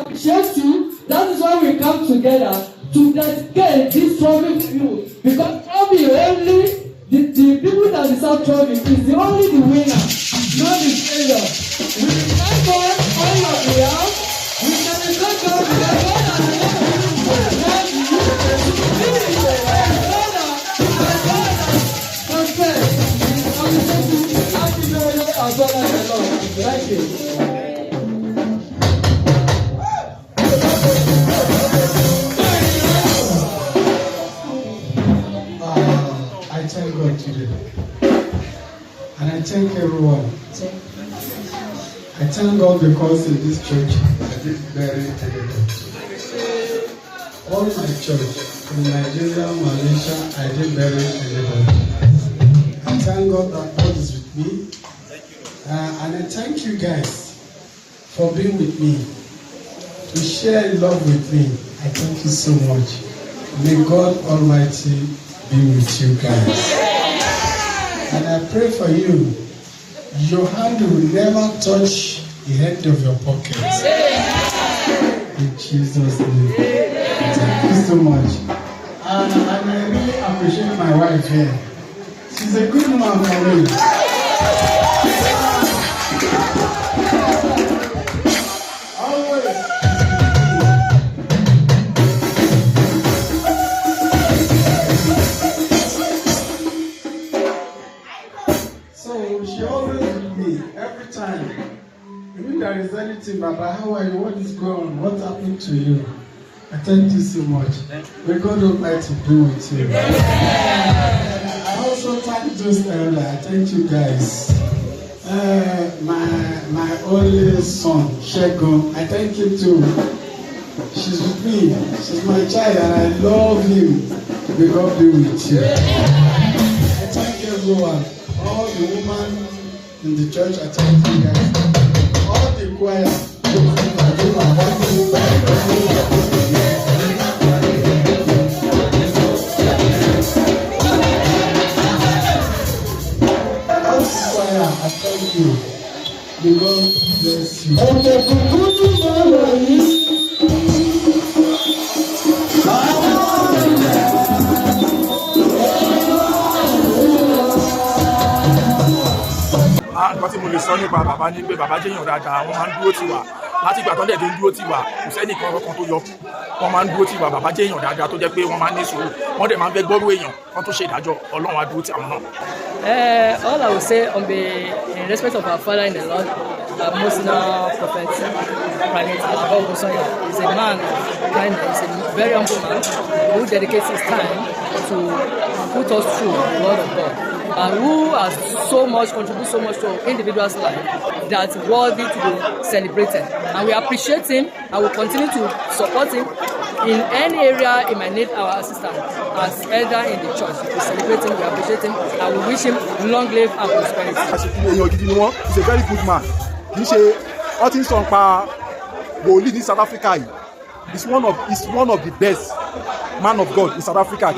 appreciate you. That is why we come together to dedicate this trophy to you. Because trophy only, the people that deserve trophy is the only the winner, not the failure. We thank God all that we have. We can thank God because God has never given Thank you. I thank God today. And I thank everyone. I thank God because in this church I did bury everyone. All my church in Nigeria, Malaysia, I did bury everyone. I thank God that God is with me. And I thank you guys for being with me, to share love with me. I thank you so much. May God Almighty be with you guys. And I pray for you, your hand will never touch the head of your pocket. In Jesus' name. Thank you so much. And I really appreciate my wife here. She's a good woman for me. If there is anything, Baba, how are you? What is going on? What happened to you? I thank you so much. May God Almighty be with you. I also thank those elders. I thank you guys. My only son, Shegun, I thank him too. She's with me. She's my child and I love him. May God be with you. I thank everyone. All the women in the church, I thank you guys. All the choir. I thank you. May God bless you. Nǹkan tí mo lè sọ nípa bàbá ní pé bàbá jẹ́yàn dáadáa, wọ́n máa ń dúró tì wá láti ìgbà tó ń dẹ̀dẹ̀ ń dúró tì wá, kò sẹ́ni kan tó yọ, wọ́n máa ń dúró tì wá. Bàbá jẹ́yàn dáadáa tó jẹ́ pé wọ́n máa ń ní sùúrù, wọ́n dẹ̀ máa ń fẹ́ gbọ́rú èèyàn kan tó ṣe ìdájọ́, Ọlọ́run á dúró tì àwọn náà. All I will say in respect of our father in the Lord, our most now prophet, Prophet Oju-O-Ni-Ti-Mi, is a man of kindness, a very humble man who dedicates his time to put us through the word of God, and who has contributed so much to individuals' life that's worthy to be celebrated. And we appreciate him and will continue to support him in any area he might need our assistance. As elder in the church, we celebrate him, we appreciate him, and we wish him long life and prosperity. He's a very good man. He's South Africa. He's one of the best man of God in South Africa.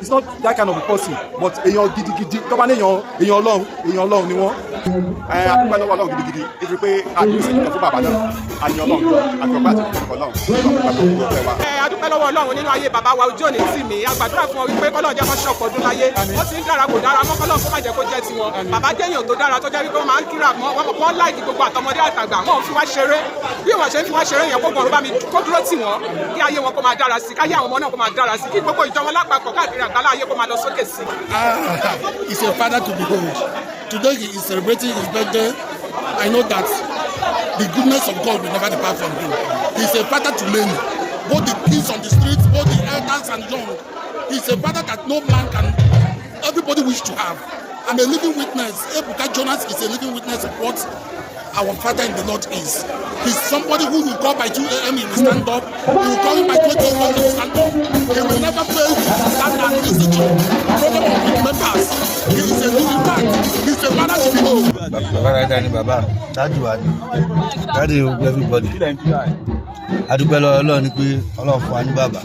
It's not that kind of a person, but èèyàn gidigidi tó bá ní èèyàn Ọlọ́run ni wọ́n. Àdúgbò lọ́wọ́ Ọlọ́run gidigidi ibi pé àdúgbò sì nìkan fún bàbá náà àyàn Ọlọ́run àgbàgbà àti ìkọ̀kọ̀ Ọlọ́run. Àdúgbò lọ́wọ́ Ọlọ́run nínú ayé bàbá wa Oju-O-Ni-Ti-Mi, àgbàdúrà fún ọ wípé kọ́lọ́run jẹ́ kó ṣọ̀pọ̀ ọdún láyé. Wọ́n ti ń dára kò dára mọ́ kọ́lọ́run kó má jẹ́ kó jẹ́ tiwọn. Bàbá jẹ́ èèyàn tó dára tó jẹ́ wípé wọ́n máa ń kíra wọ́n láìkì gbogbo àtọmọdé àtàgbà, wọ́n fi wá ṣeré. Bí wọ́n ṣe ń fi wá ṣeré yẹn gbogbo ọ̀run bá mi kó dúró tì wọ́n kí ayé wọn kó máa dára sí, káyé àwọn ọmọ náà kó máa dára sí, kí gbogbo ìjọ wọn lápapọ̀ káàkiri àgbálá ayé kó máa lọ sókè sí. He's a father to behold. Today he is celebrating his birthday. I know that the goodness of God will never depart from him. He's a father to many, both the kids on the streets, both the elders and young. He's a father that no man can, everybody wish to have. I'm a living witness. Ebuka Jonas is a living witness of what our father in the Lord is. He's somebody who will call by 2 a.m. he will stand up. He will call him by 20 a.m. he will stand up. He will never fail to stand and listen to program of his members. He is a living man. He's a father to behold. Baba, Taju Adi, Daddy, everybody. Adúpẹ́ lọ́wọ́ Ọlọ́run ní pé Ọlọ́run fún wa ní bàbá.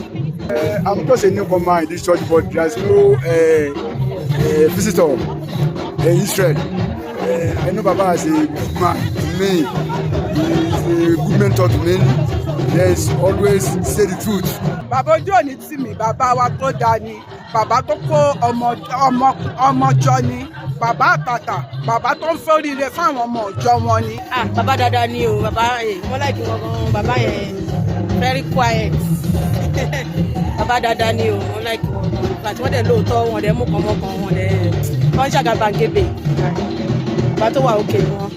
I'm just a newcomer in this church, but there's no visitor in Israel. I know Baba as a good man to me. He's a good mentor to me. Yes, always say the truth. Bàbá Oju-O-Ni-Ti-Mi, bàbá wa tó dáa ni, bàbá tó kó ọmọ jọ ni, bàbá àtàtà, bàbá tó ń fẹ́ oríire fáwọn ọmọ ọjọ́ wọn ni. Bàbá dáadáa ni o, bàbá wọ́n láì dùn ọgbọ́n bàbá yẹn very quiet. Bàbá dáadáa ni o, wọ́n láì dùn ọgbọ́n àti wọ́n dẹ̀ lóòótọ́ wọn dẹ̀ mú kànmọ́kàn wọn dẹ̀ wọ́n ṣàgàbàgebè. Bàbá tó wà òkè wọn,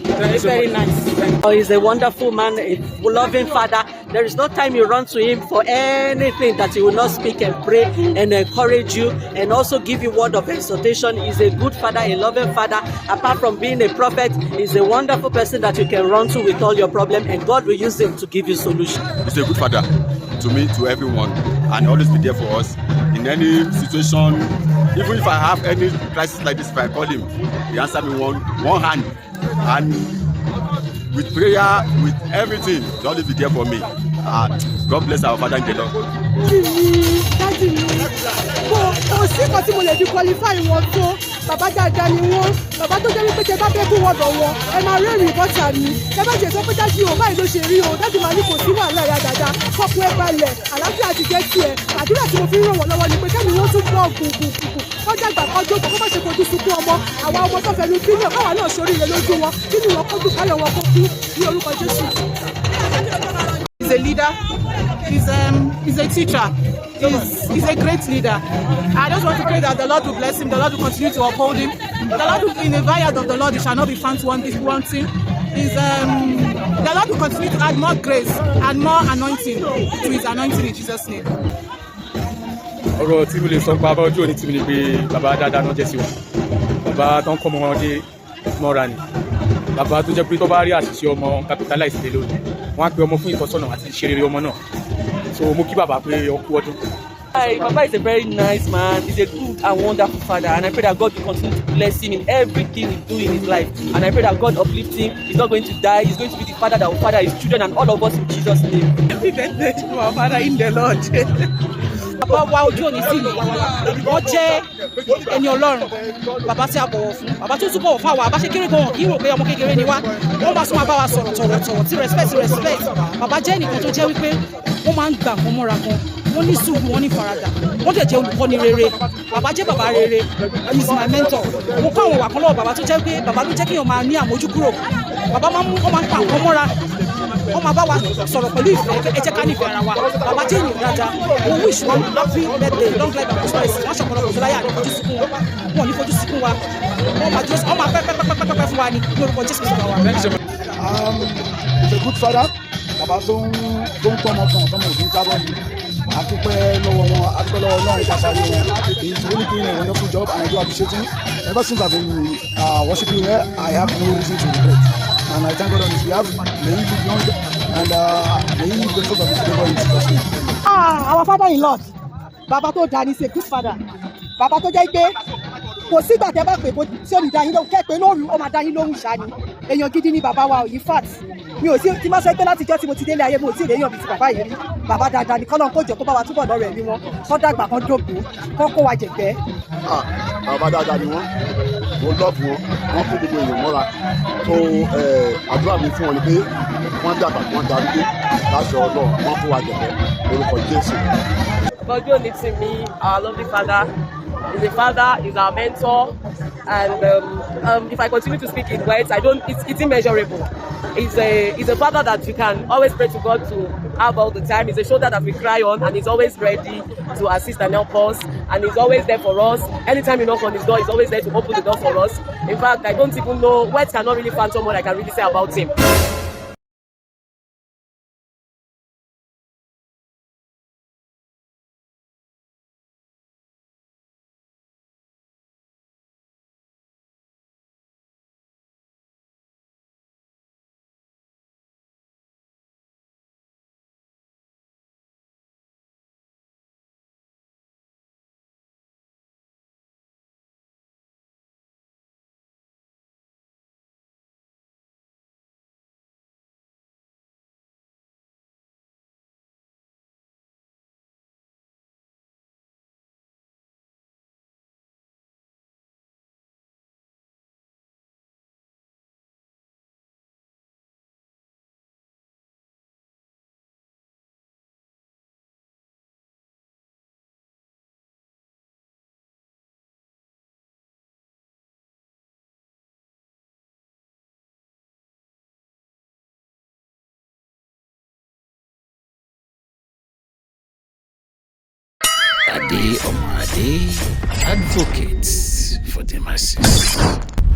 very nice. Oh, he's a wonderful man, a loving father. There is no time you run to him for anything that he will not speak and pray and encourage you and also give you word of exhortation. He's a good father, a loving father. Apart from being a prophet, he's a wonderful person that you can run to with all your problems, and God will use him to give you solution. He's a good father to me, to everyone, and always be there for us in any situation. Even if I have any crisis like this, if I call him, he answers me one hand, and with prayer, with everything, he always be there for me. God bless our father in the Lord. Kò sí nǹkan tí mo lè fi qualify wọn tó, bàbá dáadáa ni wọ́n, bàbá tó jẹ́ wípé tẹ bá fẹ́ kó wọ́n dọ̀ wọn, ẹ máa rẹ́rìn-ín bọ́tà mi, tẹ bá jẹ́ sọ pé dájú o báyìí ló ṣe rí o, dájú máa ní kò sí wàhálà ya dáadáa, kọ́kọ́ ẹ balẹ̀, àlàáfíà ti jẹ́ tiẹ̀, àdúrà tí mo fi ń ràn wọ́n lọ́wọ́ ni pé kẹ́mi wọ́n tún bọ̀ gùngùngùn, kọjá àgbà kọjú kó má ṣe fojú sunkún ọmọ, àwa ọmọ tó fẹnu bílíọ̀ káwa náà ṣoríire lójú wọn, nínú wọn kójú káyọ̀ wọn kó kú ní orúkọ Jésù. He's a leader. He's a teacher. He's a great leader. I just want to pray that the Lord will bless him. The Lord will continue to uphold him. The Lord will, in the vineyard of the Lord, he shall not be found wanting. The Lord will continue to add more grace and more anointing to his anointing in Jesus' name. Ọ̀rọ̀ tí mo lè sọ pa Bàbá Oju-O-Ni-Ti-Mi ni pé bàbá dáadáa náà jẹ́ sí wa. Bàbá tó ń kọ́ ọmọ wọn dé mọ́ra ni. Bàbá tó jẹ́ pé tó bá rí àṣìṣe ọmọ capitalize lé lórí. Wọ́n á pe ọmọ fún ìtọ́sọ́nà àti ìṣeré ọmọ náà. So mo kí bàbá pé ọkú ọdún. Hi, Papa is a very nice man. He's a good and wonderful father, and I pray that God will continue to bless him in everything he do in his life. And I pray that God uplift him. He's not going to die. He's going to be the father that will father his children and all of us in Jesus' name. Happy birthday to our father in the Lord. Bàbá wa Oju-O-Ni-Ti-Mi, wọ́n jẹ́ ẹni Ọlọ́run, bàbá tí a bọ̀wọ̀ fún, bàbá tó tún bọ̀wọ̀ fún àwa, bá ṣe kéré gan-an kì í rò pé ọmọ kékeré ni wá, wọ́n máa tún máa bá wa sọ̀rọ̀ tọ̀wọ̀tọ̀wọ̀ tí respect. Bàbá jẹ́ ẹnìkan tó jẹ́ wípé wọ́n máa ń gbà wọ́n mọ́ra gan, wọ́n ní sùúrù, wọ́n ní faradà, wọ́n dẹ̀ jẹ́ olùkọ́ni rere. Bàbá jẹ́ bàbá rere, he is my mentor. Mo kọ́ àwọn ìwà kan lọ́wọ́ bàbá tó jẹ́ pé bàbá ló jẹ́ kéèyàn máa ní àmójúkúrò. Bàbá máa ń pa nǹkan mọ́ra, wọ́n máa bá wa sọ̀rọ̀ pẹ̀lú ìfẹ́ pé ẹ jẹ́ ká nífẹ̀ẹ́ ara wa. Bàbá jẹ́ ènìyàn dáadáa, mo wish wọn happy birthday, long life and prosperity. Wọ́n ṣọ̀pọ̀lọpọ̀ tó láyé àní fojú sunkún wọn, wọn ò ní fojú sunkún wa. Wọ́n máa pẹ́pẹ́pẹ́pẹ́ fún wa ní lórúkọ Jésù Kristi wa. He's a good father. Bàbá tó ń tọ́ ọmọ kan ọ̀tọ́mọ òfin jábọ̀ ni. Adúpẹ́ lọ́wọ́ wọn, adúpẹ́ lọ́wọ́ Ọlọ́run ìjàpáyé wọn. He's really doing a wonderful job and I do appreciate him. Ever since I've been worshiping here, I have no reason to regret. And I thank God on his behalf. May he live long and may he live the fruit of his labor in Jesus' name. Our father-in-law, bàbá tó dáa ni, is a good father. Bàbá tó jẹ́ pé kò sígbà tẹ́ bá pè kó tí ò ní dá yín lóhùn, kẹ́ pé lóru ó máa dá yín lóhùn ṣáá ni. Èèyàn gidi ni bàbá wa, in fact. Mi ò sí tí máa sọ pé láti jọ́ tí mo ti délé ayé mi ò tí ì léyàn bíi ti bàbá yìí rí. Bàbá dáadáa ni kọ́lọ́n kó jọ kó bá wa túbọ̀ lọ́rọ̀ ẹ̀mí wọn, kọ́ dàgbà kan dògbò, kọ́ kó wa jẹ̀gbẹ́. Bàbá dáadáa ni wọ́n lọ́ọ̀bù wọn kó gbogbo èèyàn mọ́ra. So àdúrà mi fún wọn ni pé wọ́n dàgbà wọ́n darúgbó láti ọ̀dọ̀ wọn kó wa jẹ̀gbẹ́ lórúkọ Jésù. Oju-O-Ni-Ti-Mi, our lovely father, is a father, is our mentor, and if I continue to speak in words, it's immeasurable. He's a father that you can always pray to God to have all the time. He's a shoulder that we cry on, and he's always ready to assist and help us, and he's always there for us. Anytime you knock on his door, he's always there to open the door for us. In fact, I don't even know, words cannot really phantom what I can really say about him. Oju-O-Ni-Ti-Mi, advocates for the masses.